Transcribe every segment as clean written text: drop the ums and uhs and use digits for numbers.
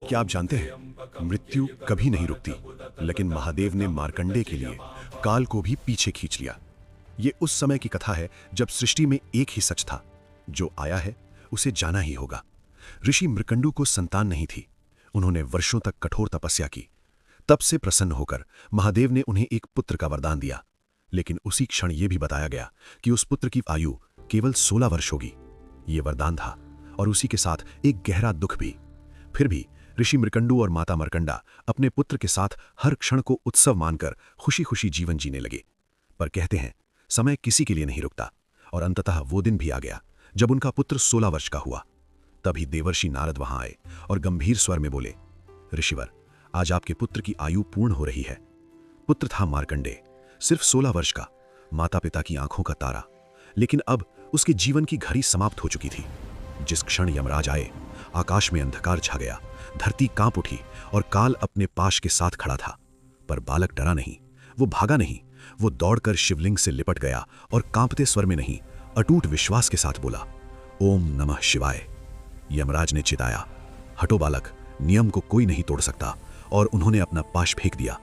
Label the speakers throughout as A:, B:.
A: क्या आप जानते हैं, मृत्यु कभी नहीं रुकती, लेकिन महादेव ने मार्कंडेय के लिए काल को भी पीछे खींच लिया। ये उस समय की कथा है जब सृष्टि में एक ही सच था, जो आया है उसे जाना ही होगा। ऋषि मृकंडू को संतान नहीं थी। उन्होंने वर्षों तक कठोर तपस्या की। तब से प्रसन्न होकर महादेव ने उन्हें एक पुत्र का वरदान दिया, लेकिन उसी क्षण यह भी बताया गया कि उस पुत्र की आयु केवल 16 वर्ष होगी। ये वरदान था और उसी के साथ एक गहरा दुख भी। फिर भी ऋषि मृकंडू और माता मरकंडा अपने पुत्र के साथ हर क्षण को उत्सव मानकर खुशी खुशी जीवन जीने लगे। पर कहते हैं, समय किसी के लिए नहीं रुकता, और अंततः वो दिन भी आ गया जब उनका पुत्र 16 वर्ष का हुआ। तभी देवर्षि नारद वहां आए और गंभीर स्वर में बोले, ऋषिवर, आज आपके पुत्र की आयु पूर्ण हो रही है। पुत्र था मार्कंडेय, सिर्फ 16 वर्ष का, माता पिता की आंखों का तारा। लेकिन अब उसके जीवन की घड़ी समाप्त हो चुकी थी। जिस क्षण यमराज आए, आकाश में अंधकार छा गया, धरती कांप उठी और काल अपने पाश के साथ खड़ा था। पर बालक डरा नहीं, वो भागा नहीं, वो दौड़कर शिवलिंग से लिपट गया और कांपते स्वर में नहीं, अटूट विश्वास के साथ बोला, ओम नमः शिवाय। यमराज ने चिताया, हटो बालक, नियम को कोई नहीं तोड़ सकता, और उन्होंने अपना पाश फेंक दिया।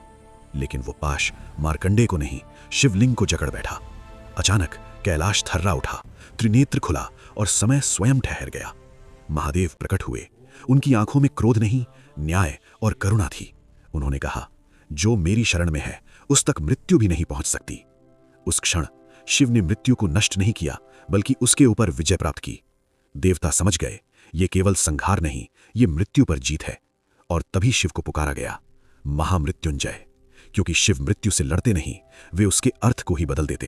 A: लेकिन वो पाश मार्कंडेय को नहीं, शिवलिंग को जकड़ बैठा। अचानक कैलाश थर्रा उठा, त्रिनेत्र खुला और समय स्वयं ठहर गया। महादेव प्रकट हुए। उनकी आंखों में क्रोध नहीं, न्याय और करुणा थी। उन्होंने कहा, जो मेरी शरण में है उस तक मृत्यु भी नहीं पहुंच सकती। उस क्षण शिव ने मृत्यु को नष्ट नहीं किया, बल्कि उसके ऊपर विजय प्राप्त की। देवता समझ गए, ये केवल संहार नहीं, ये मृत्यु पर जीत है। और तभी शिव को पुकारा गया महामृत्युंजय, क्योंकि शिव मृत्यु से लड़ते नहीं, वे उसके अर्थ को ही बदल देते।